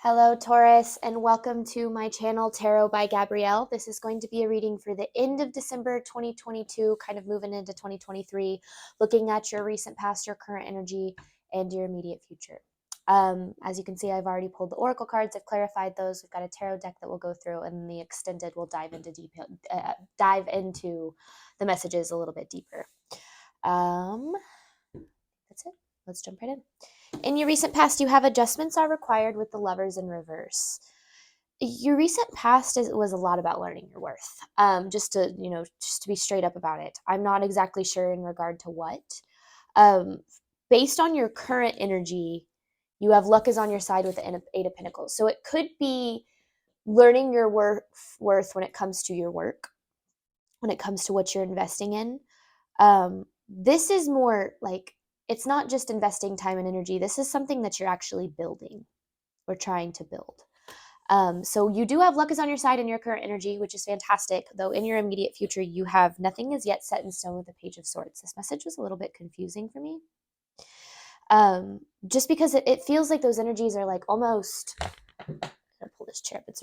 Hello, Taurus, and welcome to my channel, Tarot by Gabrielle. This is going to be a reading for the end of December 2022, kind of moving into 2023, looking at your recent past, your current energy, and your immediate future. As you can see, I've already pulled the oracle cards. I've clarified those. We've got a tarot deck that we'll go through, and the extended will dive into the messages a little bit deeper. That's it. Let's jump right in. In your recent past, you have adjustments are required with the Lovers in reverse. Your recent past was a lot about learning your worth. Just to be straight up about it. I'm not exactly sure in regard to what. Based on your current energy, you have luck is on your side with the Eight of Pentacles. So it could be learning your worth when it comes to your work, when it comes to what you're investing in. This is more like, it's not just investing time and energy. This is something that you're actually building or trying to build. So you do have luck is on your side in your current energy, which is fantastic. Though in your immediate future, you have nothing is yet set in stone with the Page of Swords. This message was a little bit confusing for me. Just because it feels like those energies are like almost, I'm gonna pull this chair up. It's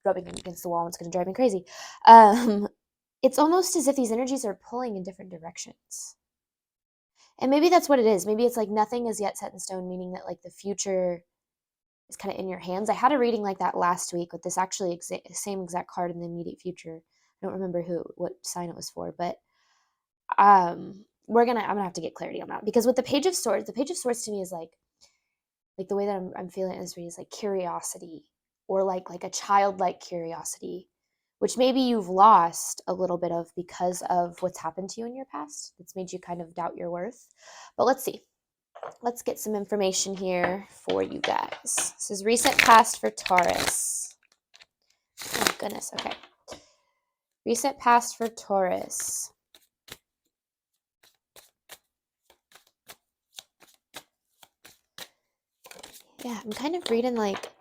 rubbing against the wall and it's going to drive me crazy. It's almost as if these energies are pulling in different directions. And maybe that's what it is. Maybe it's like nothing is yet set in stone, meaning that like the future is kind of in your hands. I had a reading like that last week with this actually same exact card in the immediate future. I don't remember what sign it was for, but I'm gonna have to get clarity on that, because with the Page of Swords to me is like the way that I'm feeling in this reading is like curiosity, or like a childlike curiosity, which maybe you've lost a little bit of because of what's happened to you in your past. It's made you kind of doubt your worth. But let's see. Let's get some information here for you guys. This is recent past for Taurus. Oh, goodness. Okay. Recent past for Taurus. Yeah, I'm kind of reading like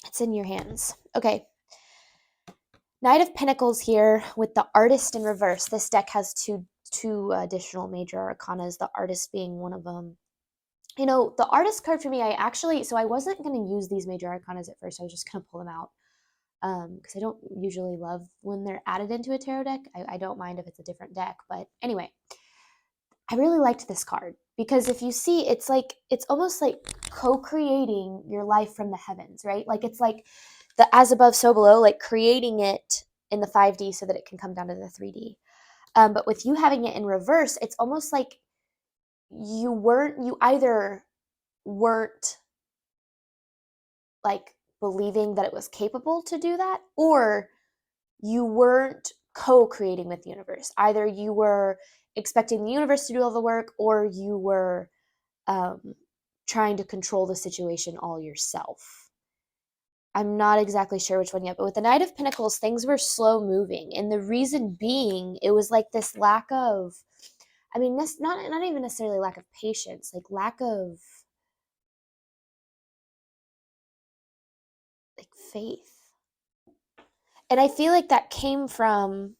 it's in your hands. Okay. Knight of Pentacles here with the Artist in reverse. This deck has two additional major arcanas, the Artist being one of them. You know, the Artist card for me, I wasn't going to use these major arcanas at first. I was just going to pull them out because I don't usually love when they're added into a tarot deck. I don't mind if it's a different deck. But anyway, I really liked this card because if you see, it's almost like co-creating your life from the heavens, right? Like it's like the as above, so below, like creating it in the 5D so that it can come down to the 3D. But with you having it in reverse, it's almost like you either weren't like believing that it was capable to do that, or you weren't co-creating with the universe. Either you were expecting the universe to do all the work, or you were trying to control the situation all yourself. I'm not exactly sure which one yet, but with the Knight of Pentacles, things were slow moving. And the reason being, it was like this lack of, not even necessarily lack of patience, like lack of like faith. And I feel like that came from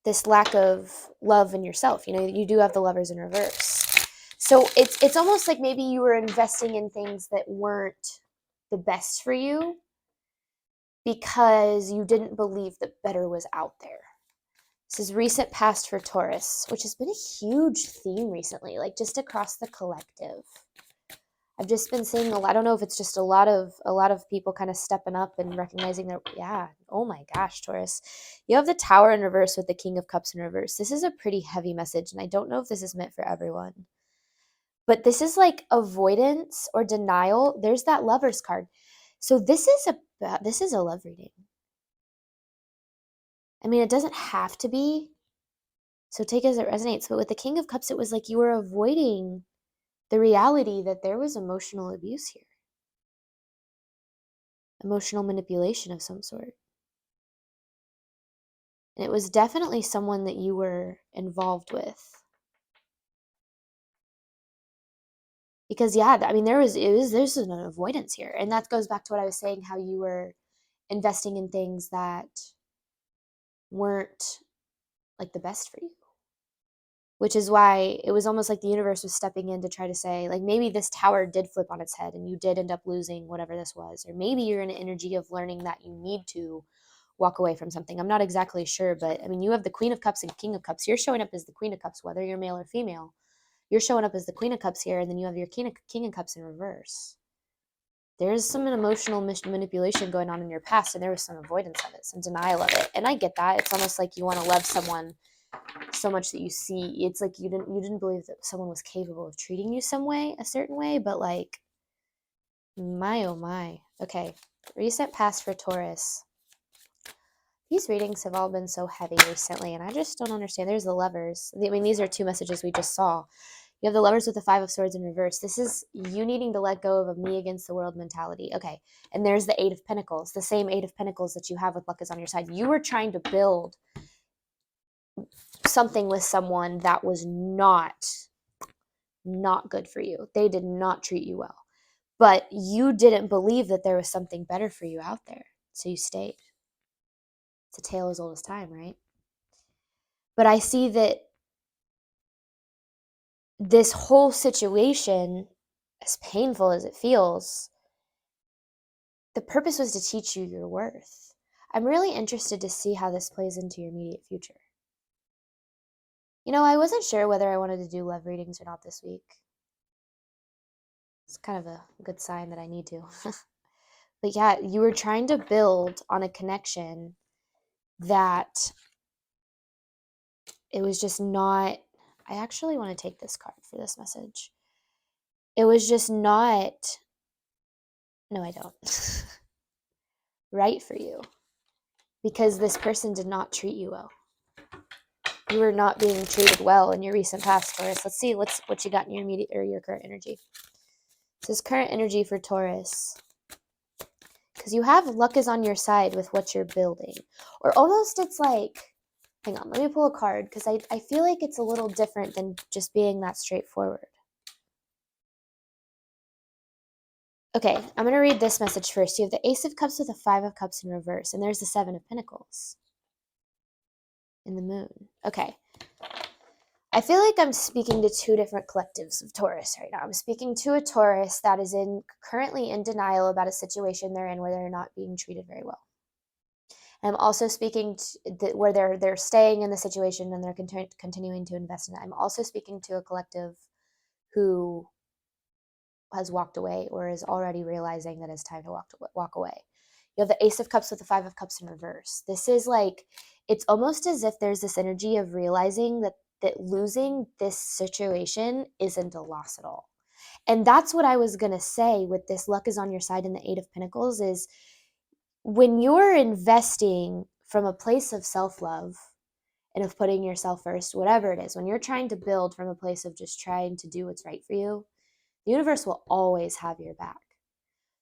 this lack of love in yourself. You know, you do have the Lovers in reverse. So it's almost like maybe you were investing in things that weren't the best for you because you didn't believe that better was out there. This is recent past for Taurus, which has been a huge theme recently, like just across the collective. I've just been seeing I don't know if it's just a lot of people kind of stepping up and recognizing that, yeah, oh my gosh, Taurus. You have the Tower in reverse with the King of Cups in reverse. This is a pretty heavy message, and I don't know if this is meant for everyone. But this is like avoidance or denial. There's that Lovers card. So this is a love reading. I mean, it doesn't have to be. So take it as it resonates. But with the King of Cups, it was like you were avoiding the reality that there was emotional abuse here. Emotional manipulation of some sort. And it was definitely someone that you were involved with. Because yeah, I mean, there's an avoidance here. And that goes back to what I was saying, how you were investing in things that weren't like the best for you. which is why it was almost like the universe was stepping in to try to say, like, maybe this tower did flip on its head and you did end up losing whatever this was. Or maybe you're in an energy of learning that you need to walk away from something. I'm not exactly sure, but I mean, you have the Queen of Cups and King of Cups. You're showing up as the Queen of Cups, whether you're male or female. You're showing up as the Queen of Cups here, and then you have your King of Cups in reverse. There's some emotional manipulation going on in your past, and there was some avoidance of it, some denial of it. And I get that. It's almost like you want to love someone so much that you see, it's like you didn't believe that someone was capable of treating you a certain way, but like, my oh my. Okay, recent past for Taurus. These readings have all been so heavy recently, and I just don't understand. There's the Lovers. I mean, these are two messages we just saw. You have the Lovers with the Five of Swords in reverse. This is you needing to let go of a me against the world mentality. Okay, and there's the Eight of Pentacles, the same Eight of Pentacles that you have with luck is on your side. You were trying to build something with someone that was not good for you. They did not treat you well. But you didn't believe that there was something better for you out there. So you stayed. It's a tale as old as time, right? But I see that this whole situation, as painful as it feels, the purpose was to teach you your worth. I'm really interested to see how this plays into your immediate future. You know, I wasn't sure whether I wanted to do love readings or not this week. It's kind of a good sign that I need to. But yeah, you were trying to build on a connection that it was just not. I actually want to take this card for this message. It was just not. No, I don't. Right for you. Because this person did not treat you well. You were not being treated well in your recent past, Taurus. Let's see what you got in your immediate or your current energy. This is current energy for Taurus. Because you have luck is on your side with what you're building. Or almost it's like, hang on, let me pull a card because I feel like it's a little different than just being that straightforward. Okay, I'm going to read this message first. You have the Ace of Cups with the Five of Cups in reverse, and there's the Seven of Pentacles in the Moon. Okay. I feel like I'm speaking to two different collectives of Taurus right now. I'm speaking to a Taurus that is currently in denial about a situation they're in where they're not being treated very well. I'm also speaking to where they're staying in the situation and they're continuing to invest in it. I'm also speaking to a collective who has walked away or is already realizing that it's time to walk away. You have the Ace of Cups with the Five of Cups in reverse. This is like, it's almost as if there's this energy of realizing that losing this situation isn't a loss at all. And that's what I was going to say with this luck is on your side in the Eight of Pentacles is when you're investing from a place of self-love and of putting yourself first, whatever it is, when you're trying to build from a place of just trying to do what's right for you, the universe will always have your back.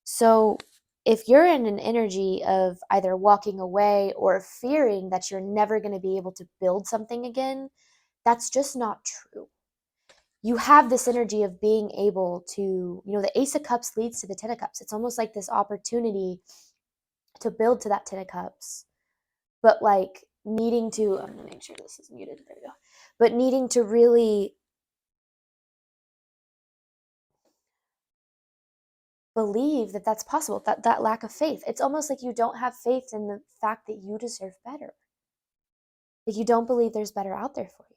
So if you're in an energy of either walking away or fearing that you're never going to be able to build something again, that's just not true. You have this energy of being able to, the Ace of Cups leads to the Ten of Cups. It's almost like this opportunity to build to that Ten of Cups, but like needing to, I'm going to make sure this is muted. There we go. But needing to really believe that that's possible, that lack of faith. It's almost like you don't have faith in the fact that you deserve better. Like you don't believe there's better out there for you.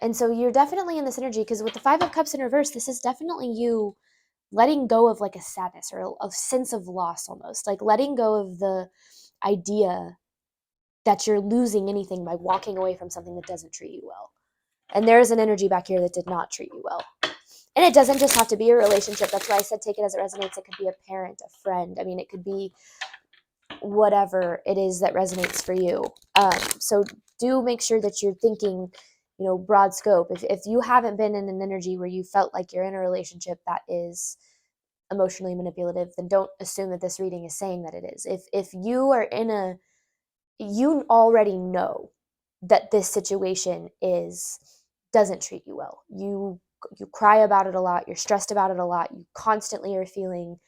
And so you're definitely in this energy because with the Five of Cups in reverse, this is definitely you letting go of like a sadness or a sense of loss almost, like letting go of the idea that you're losing anything by walking away from something that doesn't treat you well. And there is an energy back here that did not treat you well. And it doesn't just have to be a relationship. That's why I said take it as it resonates. It could be a parent, a friend. I mean, it could be whatever it is that resonates for you. So do make sure that you're thinking, broad scope. If you haven't been in an energy where you felt like you're in a relationship that is emotionally manipulative, then don't assume that this reading is saying that it is. If you are you already know that this situation doesn't treat you well. You cry about it a lot. You're stressed about it a lot. You constantly are feeling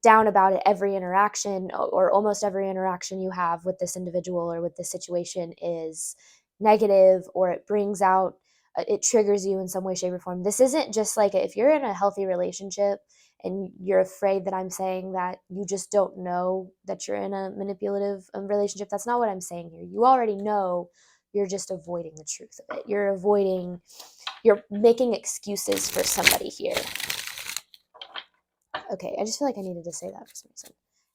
down about it every interaction or almost every interaction you have with this individual or with this situation is negative, or it brings out, it triggers you in some way, shape, or form. This isn't just like, if you're in a healthy relationship and you're afraid that I'm saying that you just don't know that you're in a manipulative relationship, that's not what I'm saying here. You already know, you're just avoiding the truth of it. You're making excuses for somebody here. Okay, I just feel like I needed to say that for some reason.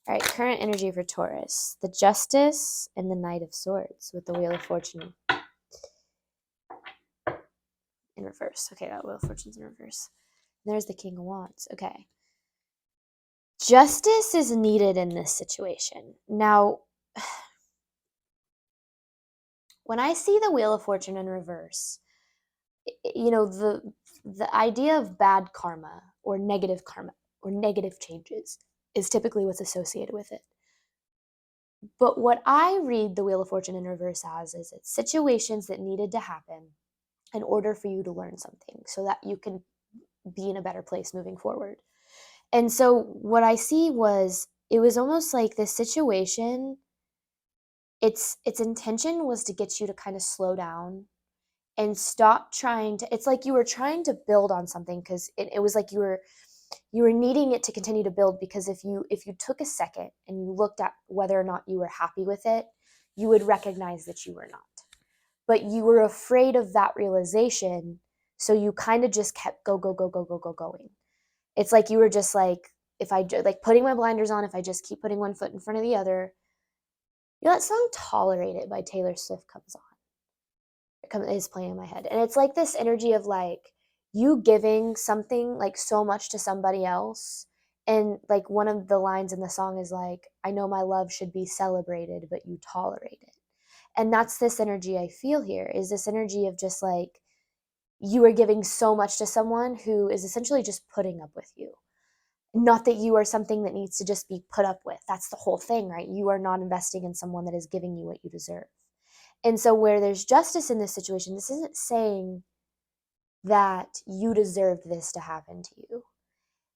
All right, current energy for Taurus. The Justice and the Knight of Swords with the Wheel of Fortune in reverse. Okay, that Wheel of Fortune's in reverse. And there's the King of Wands. Okay. Justice is needed in this situation. Now, when I see the Wheel of Fortune in reverse, the idea of bad karma or negative changes is typically what's associated with it. But what I read the Wheel of Fortune in reverse as is it's situations that needed to happen in order for you to learn something so that you can be in a better place moving forward. And so what I see was, it was almost like this situation, its intention was to get you to kind of slow down and stop trying to, it's like you were trying to build on something, because it was like you were needing it to continue to build, because if you took a second and you looked at whether or not you were happy with it, you would recognize that you were not. But you were afraid of that realization, so you kind of just kept going. It's like you were just like, if I like putting my blinders on, if I just keep putting one foot in front of the other. That song "Tolerate It" by Taylor Swift comes on. Is playing in my head, and it's like this energy of like you giving something like so much to somebody else, and like one of the lines in the song is like, I know my love should be celebrated, but you tolerate it. And that's this energy I feel here, is this energy of just like you are giving so much to someone who is essentially just putting up with you. Not that you are something that needs to just be put up with. That's the whole thing, right? You are not investing in someone that is giving you what you deserve. And so where there's justice in this situation, this isn't saying that you deserved this to happen to you.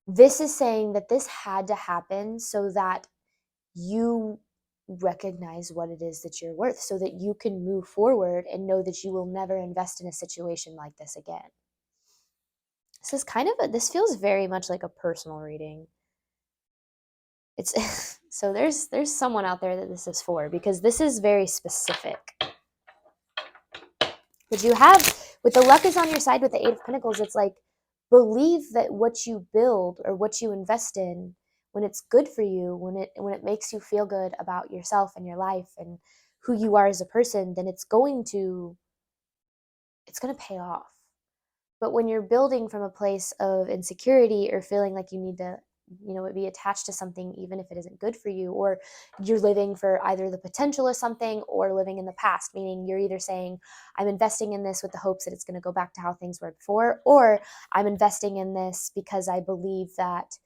This is saying that this had to happen so that you recognize what it is that you're worth, so that you can move forward and know that you will never invest in a situation like this again. This is this feels very much like a personal reading. It's so there's someone out there that this is for, because this is very specific. But you have, with the luck is on your side with the Eight of Pentacles, it's like, believe that what you build or what you invest in, when it's good for you, when it makes you feel good about yourself and your life and who you are as a person, then it's going to pay off. But when you're building from a place of insecurity or feeling like you need to, be attached to something, even if it isn't good for you, or you're living for either the potential of something or living in the past, meaning you're either saying, I'm investing in this with the hopes that it's going to go back to how things were before, or I'm investing in this because I believe that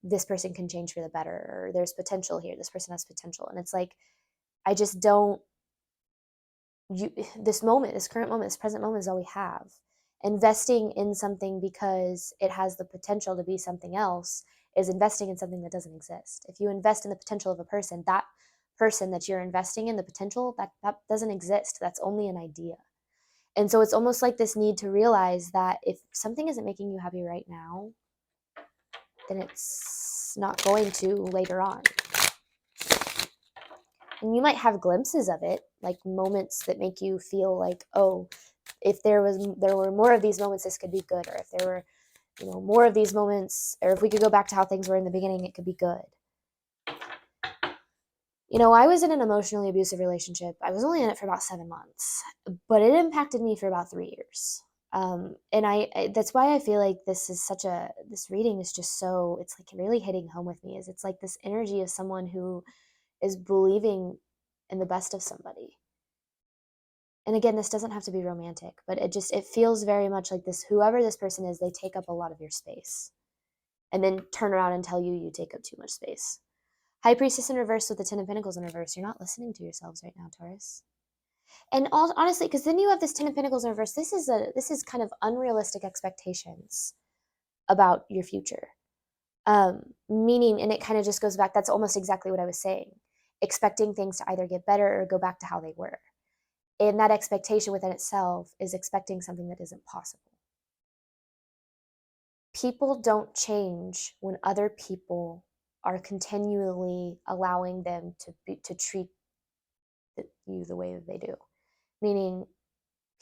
this person can change for the better, or there's potential here. This person has potential. And it's like, I just don't, this current moment, this present moment is all we have. Investing in something because it has the potential to be something else is investing in something that doesn't exist. If you invest in the potential of a person, that person that you're investing in, the potential, that doesn't exist. That's only an idea. And so it's almost like this need to realize that if something isn't making you happy right now, then it's not going to later on. And you might have glimpses of it, like moments that make you feel like, oh, if there were more of these moments, this could be good. Or if there were, more of these moments, or if we could go back to how things were in the beginning, it could be good. I was in an emotionally abusive relationship. I was only in it for about 7 months, but it impacted me for about 3 years. And I that's why I feel like this reading is just so, it's like really hitting home with me, is it's like this energy of someone who is believing in the best of somebody. And again, this doesn't have to be romantic, but it feels very much like this, whoever this person is, they take up a lot of your space and then turn around and tell you take up too much space. High Priestess in reverse with the Ten of Pentacles in reverse. You're not listening to yourselves right now, Taurus. And honestly, because then you have this Ten of Pentacles in reverse, this is kind of unrealistic expectations about your future. Meaning, and it kind of just goes back, that's almost exactly what I was saying. Expecting things to either get better or go back to how they were. And that expectation within itself is expecting something that isn't possible. People don't change when other people are continually allowing them to treat you the way that they do. Meaning,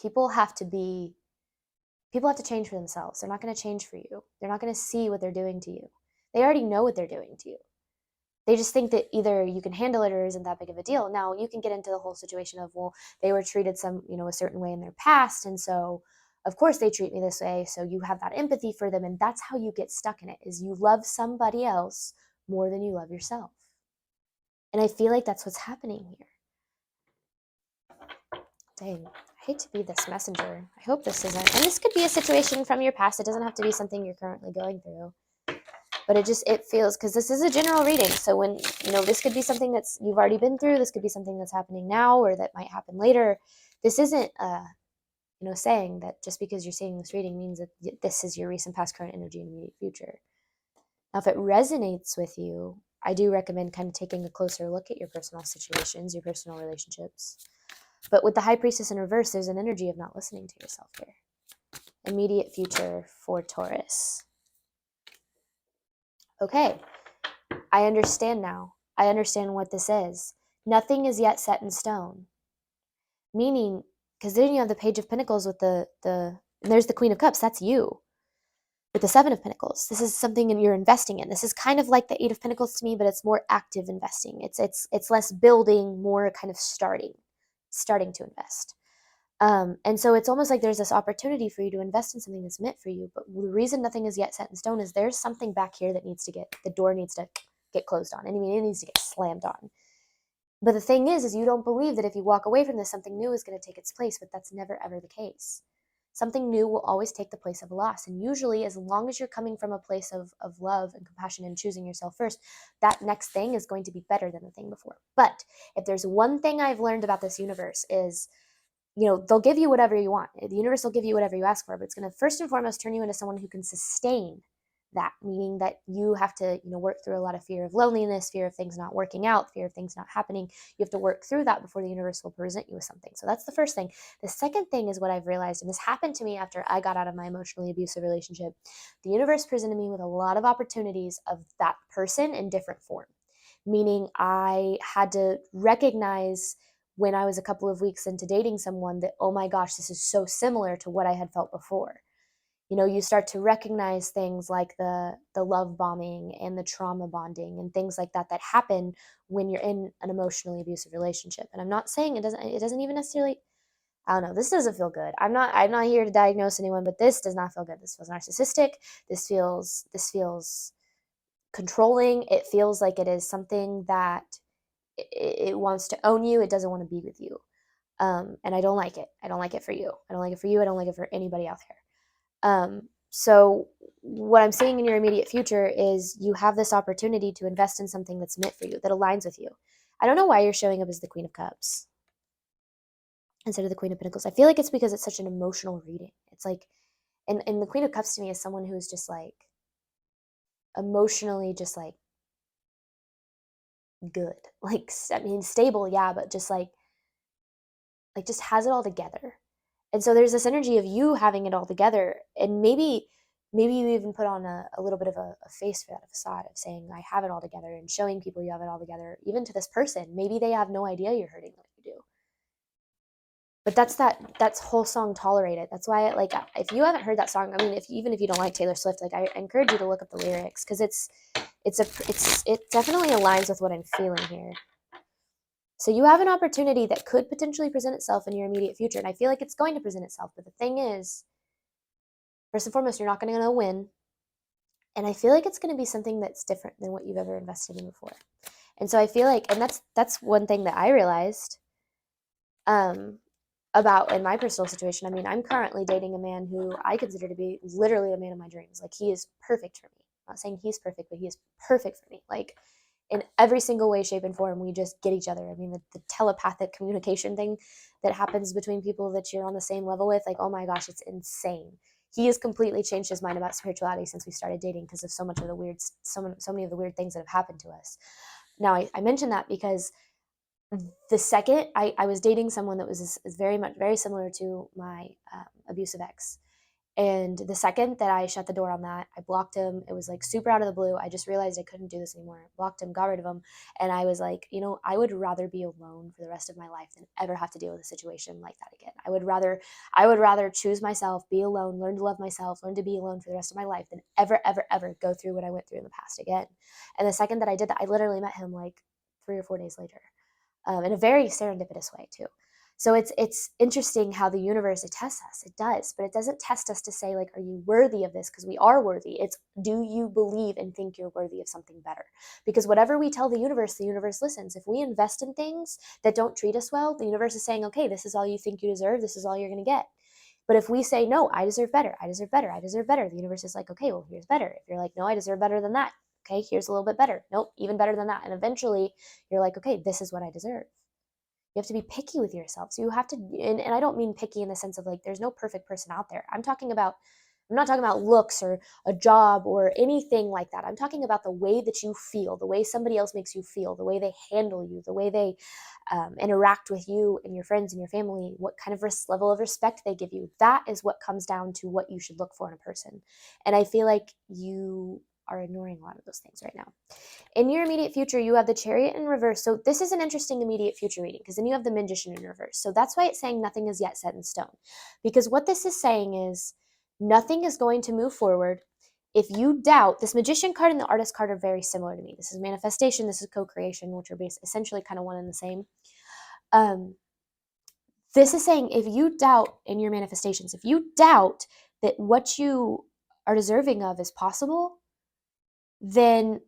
people have to change for themselves. They're not going to change for you. They're not going to see what they're doing to you. They already know what they're doing to you. They just think that either you can handle it or isn't that big of a deal. Now, you can get into the whole situation of, well, they were treated a certain way in their past, and so of course they treat me this way, so you have that empathy for them, and that's how you get stuck in it, is you love somebody else more than you love yourself. And I feel like that's what's happening here. Dang, I hate to be this messenger. I hope this isn't, and this could be a situation from your past. It doesn't have to be something you're currently going through. But it feels, because this is a general reading, so when, this could be something that's you've already been through, this could be something that's happening now or that might happen later. This isn't saying that just because you're seeing this reading means that this is your recent, past, current, energy, and immediate future. Now, if it resonates with you, I do recommend kind of taking a closer look at your personal situations, your personal relationships. But with the High Priestess in reverse, there's an energy of not listening to yourself here. Immediate future for Taurus. Okay, I understand now. I understand what this is. Nothing is yet set in stone. Meaning, because then you have the Page of Pentacles with and there's the Queen of Cups. That's you. With the Seven of Pentacles, this is something you're investing in. This is kind of like the Eight of Pentacles to me, but it's more active investing. It's less building, more kind of starting to invest. And so it's almost like there's this opportunity for you to invest in something that's meant for you. But the reason nothing is yet set in stone is there's something back here that the door needs to get closed on. And I mean, it needs to get slammed on. But the thing is you don't believe that if you walk away from this, something new is going to take its place, but that's never, ever the case. Something new will always take the place of a loss. And usually, as long as you're coming from a place of love and compassion and choosing yourself first, that next thing is going to be better than the thing before. But if there's one thing I've learned about this universe is, they'll give you whatever you want. The universe will give you whatever you ask for, but it's going to first and foremost turn you into someone who can sustain that, meaning that you have to, work through a lot of fear of loneliness, fear of things not working out, fear of things not happening. You have to work through that before the universe will present you with something. So that's the first thing. The second thing is what I've realized, and this happened to me after I got out of my emotionally abusive relationship. The universe presented me with a lot of opportunities of that person in different form, meaning I had to recognize when I was a couple of weeks into dating someone that, oh my gosh, this is so similar to what I had felt before. You start to recognize things like the love bombing and the trauma bonding and things like that happen when you're in an emotionally abusive relationship. And I'm not saying it doesn't even necessarily, I don't know, this doesn't feel good. I'm not here to diagnose anyone, but this does not feel good. This feels narcissistic. This feels controlling. It feels like it is something that it wants to own you. It doesn't want to be with you. And I don't like it. I don't like it for you. I don't like it for you. I don't like it for anybody out there. So what I'm seeing in your immediate future is you have this opportunity to invest in something that's meant for you, that aligns with you. I don't know why you're showing up as the Queen of Cups instead of the Queen of Pentacles. I feel like it's because it's such an emotional reading. It's like, and the Queen of Cups to me is someone who's just like emotionally just like good. Like, I mean, stable, yeah, but just like just has it all together. And so there's this energy of you having it all together, and maybe you even put on a little bit of a face for that, a facade of saying, I have it all together, and showing people you have it all together, even to this person. Maybe they have no idea you're hurting like you do. But that's whole song, Tolerate It. That's why, like, if you haven't heard that song, I mean, even if you don't like Taylor Swift, like, I encourage you to look up the lyrics, because it definitely aligns with what I'm feeling here. So you have an opportunity that could potentially present itself in your immediate future, and I feel like it's going to present itself. But the thing is, first and foremost, you're not going to win, and I feel like it's going to be something that's different than what you've ever invested in before. And so I feel like, and that's one thing that I realized about in my personal situation. I mean, I'm currently dating a man who I consider to be literally a man of my dreams. Like, he is perfect for me. I'm not saying he's perfect, but he is perfect for me. Like, in every single way, shape, and form, we just get each other. I mean, the telepathic communication thing that happens between people that you're on the same level with, like, oh my gosh, it's insane. He has completely changed his mind about spirituality since we started dating because of so many of the weird things that have happened to us. Now, I mention that because the second I was dating someone that was very similar to my abusive ex. And the second that I shut the door on that, I blocked him. It was like super out of the blue. I just realized I couldn't do this anymore. Blocked him, got rid of him. And I was like, I would rather be alone for the rest of my life than ever have to deal with a situation like that again. I would rather choose myself, be alone, learn to love myself, learn to be alone for the rest of my life than ever, ever, ever go through what I went through in the past again. And the second that I did that, I literally met him like 3 or 4 days later, in a very serendipitous way too. So it's interesting how the universe, it tests us. It does, but it doesn't test us to say like, are you worthy of this? Because we are worthy. It's, do you believe and think you're worthy of something better? Because whatever we tell the universe listens. If we invest in things that don't treat us well, the universe is saying, okay, this is all you think you deserve. This is all you're going to get. But if we say, no, I deserve better, I deserve better, I deserve better, the universe is like, okay, well, here's better. If you're like, no, I deserve better than that, okay, here's a little bit better. Nope, even better than that. And eventually you're like, okay, this is what I deserve. You have to be picky with yourself. So you have to, and I don't mean picky in the sense of like, there's no perfect person out there. I'm not talking about looks or a job or anything like that. I'm talking about the way that you feel, the way somebody else makes you feel, the way they handle you, the way they interact with you and your friends and your family, what kind of level of respect they give you. That is what comes down to what you should look for in a person. And I feel like you are ignoring a lot of those things right now. In your immediate future, you have the Chariot in reverse. So this is an interesting immediate future reading because then you have the Magician in reverse. So that's why it's saying nothing is yet set in stone. Because what this is saying is nothing is going to move forward. If you doubt, this Magician card and the Artist card are very similar to me. This is manifestation, this is co-creation, which are essentially kind of one and the same. This is saying if you doubt in your manifestations, if you doubt that what you are deserving of is possible, then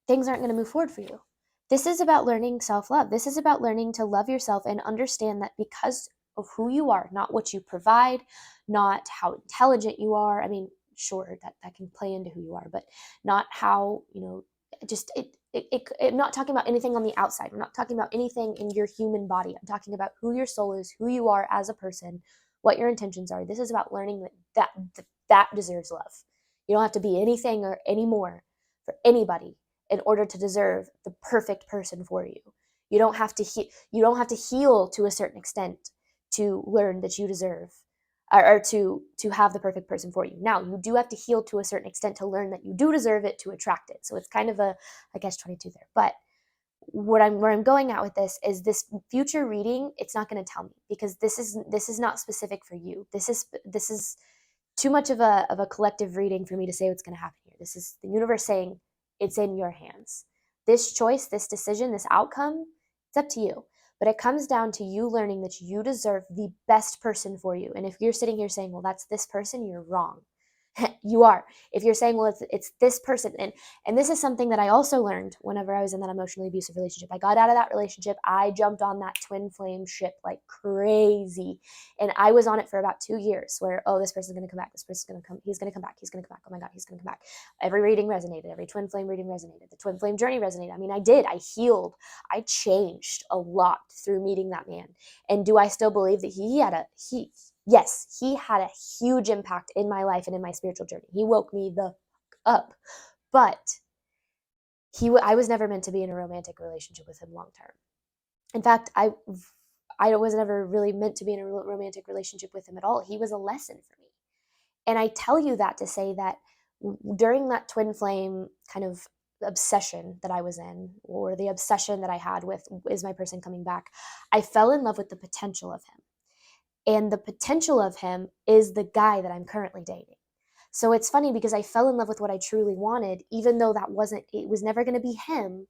things aren't going to move forward for you. This is about learning self-love. This is about learning to love yourself and understand that because of who you are, not what you provide, not how intelligent you are. I mean, sure, that can play into who you are, but not how, just not talking about anything on the outside. I'm not talking about anything in your human body. I'm talking about who your soul is, who you are as a person, what your intentions are. This is about learning that deserves love. You don't have to be anything or any more for anybody in order to deserve the perfect person for you. You don't have to heal to a certain extent to learn that you deserve or to have the perfect person for you. Now, you do have to heal to a certain extent to learn that you do deserve it, to attract it. So it's kind of a catch-22 there. But where I'm going at with this is this future reading, it's not going to tell me because this is not specific for you. This is too much of a collective reading for me to say what's going to happen here. This is the universe saying it's in your hands. This choice, this decision, this outcome, it's up to you. But it comes down to you learning that you deserve the best person for you. And if you're sitting here saying, well, that's this person, you're wrong. You are. If you're saying, well, it's this person, and this is something that I also learned whenever I was in that emotionally abusive relationship. I got out of that relationship. I jumped on that twin flame ship like crazy, and I was on it for about 2 years. Where, oh, this person's gonna come back. This person's gonna come. He's gonna come back. He's gonna come back. Oh my God, he's gonna come back. Every reading resonated. Every twin flame reading resonated. The twin flame journey resonated. I mean, I did. I healed. I changed a lot through meeting that man. And do I still believe that yes, he had a huge impact in my life and in my spiritual journey. He woke me the up. But I was never meant to be in a romantic relationship with him long term. In fact, I was never really meant to be in a romantic relationship with him at all. He was a lesson for me. And I tell you that to say that during that twin flame kind of obsession that I was in, or the obsession that I had with, is my person coming back, I fell in love with the potential of him. And the potential of him is the guy that I'm currently dating. So it's funny because I fell in love with what I truly wanted, even though it was never going to be him.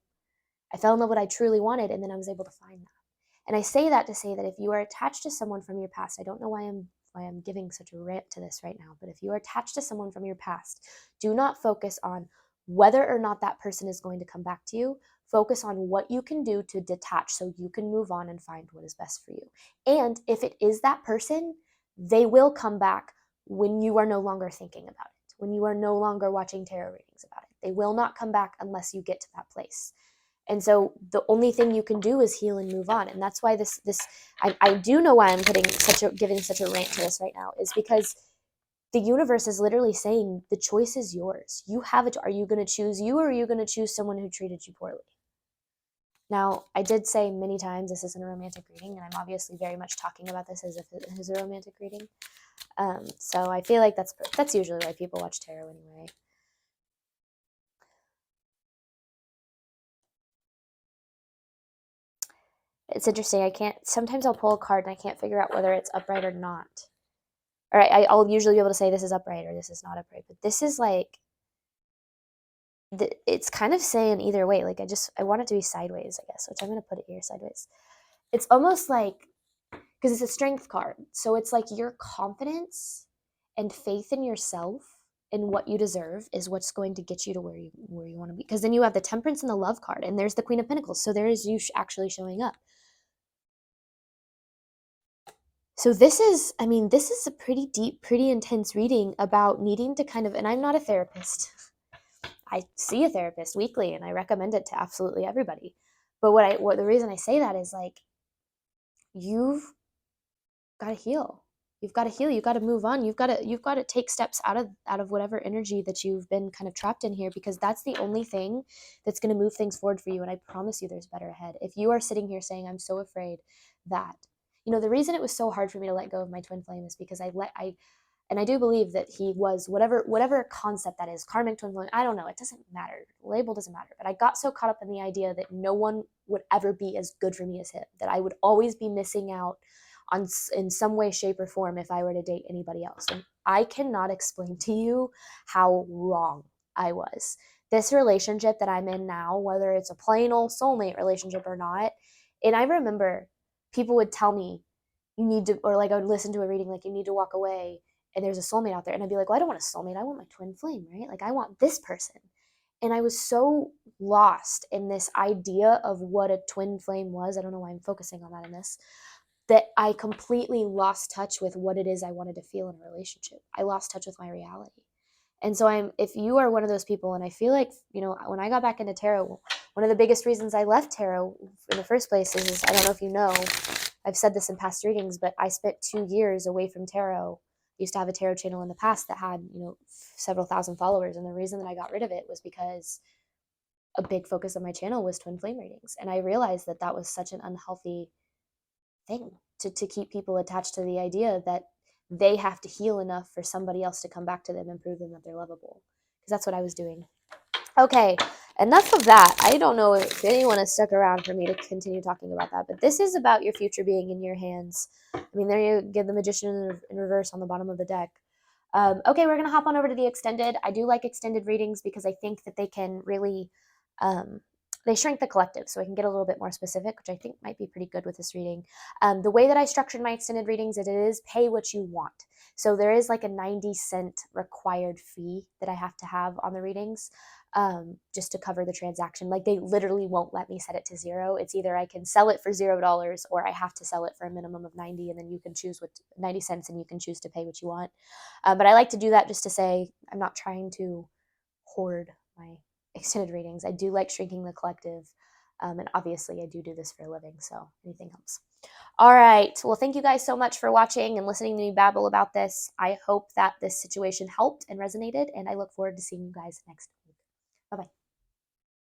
I fell in love with what I truly wanted, and then I was able to find that. And I say that to say that if you are attached to someone from your past, I don't know why I'm giving such a rant to this right now, but if you are attached to someone from your past, do not focus on whether or not that person is going to come back to you. Focus on what you can do to detach so you can move on and find what is best for you. And if it is that person, they will come back when you are no longer thinking about it, when you are no longer watching tarot readings about it. They will not come back unless you get to that place. And so the only thing you can do is heal and move on. And that's why I do know why I'm giving such a rant to this right now, is because the universe is literally saying the choice is yours. You have it. Are you going to choose you, or are you going to choose someone who treated you poorly? Now, I did say many times this isn't a romantic reading, and I'm obviously very much talking about this as if it is a romantic reading. So I feel like that's usually why people watch tarot anyway. It's interesting. Sometimes I'll pull a card and I can't figure out whether it's upright or not. Or I'll usually be able to say this is upright or this is not upright. But this is like, it's kind of saying either way. Like I want it to be sideways, I guess, which I'm going to put it here sideways. It's almost like, because it's a strength card. So it's like your confidence and faith in yourself and what you deserve is what's going to get you to where you want to be. Because then you have the Temperance and the Love card, and there's the Queen of Pentacles. So there is you actually showing up. So this is a pretty deep, pretty intense reading about needing to kind of, and I'm not a therapist. I see a therapist weekly and I recommend it to absolutely everybody. But what the reason I say that is like, you've got to heal. You've got to heal. You've got to move on. You've got to take steps out of whatever energy that you've been kind of trapped in here, because that's the only thing that's going to move things forward for you. And I promise you there's better ahead. If you are sitting here saying, I'm so afraid that, the reason it was so hard for me to let go of my twin flame is because and I do believe that he was whatever concept that is, karmic twin flame, I don't know, it doesn't matter. Label doesn't matter. But I got so caught up in the idea that no one would ever be as good for me as him, that I would always be missing out in some way, shape, or form if I were to date anybody else. And I cannot explain to you how wrong I was. This relationship that I'm in now, whether it's a plain old soulmate relationship or not, and I remember people would tell me, you need to, or like I would listen to a reading, like, you need to walk away and there's a soulmate out there. And I'd be like, well, I don't want a soulmate. I want my twin flame, right? Like, I want this person. And I was so lost in this idea of what a twin flame was. I don't know why I'm focusing on that in this, that I completely lost touch with what it is I wanted to feel in a relationship. I lost touch with my reality. And so if you are one of those people, and I feel like, when I got back into tarot, one of the biggest reasons I left tarot in the first place is I don't know if you know, I've said this in past readings, but I spent 2 years away from tarot. I used to have a tarot channel in the past that had, several thousand followers. And the reason that I got rid of it was because a big focus of my channel was twin flame readings. And I realized that that was such an unhealthy thing to keep people attached to the idea that they have to heal enough for somebody else to come back to them and prove them that they're lovable. Because that's what I was doing. Okay, enough of that. I don't know if anyone has stuck around for me to continue talking about that, but this is about your future being in your hands. I mean, there you get the Magician in reverse on the bottom of the deck. Okay, we're going to hop on over to the extended. I do like extended readings because I think that they can really, they shrink the collective, so I can get a little bit more specific, which I think might be pretty good with this reading. The way that I structured my extended readings, it is pay what you want. So there is like a 90-cent required fee that I have to have on the readings, just to cover the transaction. Like, they literally won't let me set it to zero. It's either I can sell it for $0 or I have to sell it for a minimum of 90, and then you can choose 90 cents, and you can choose to pay what you want. But I like to do that just to say I'm not trying to hoard my extended readings. I do like shrinking the collective. And obviously I do this for a living, so anything helps. All right. Well, thank you guys so much for watching and listening to me babble about this. I hope that this situation helped and resonated, and I look forward to seeing you guys next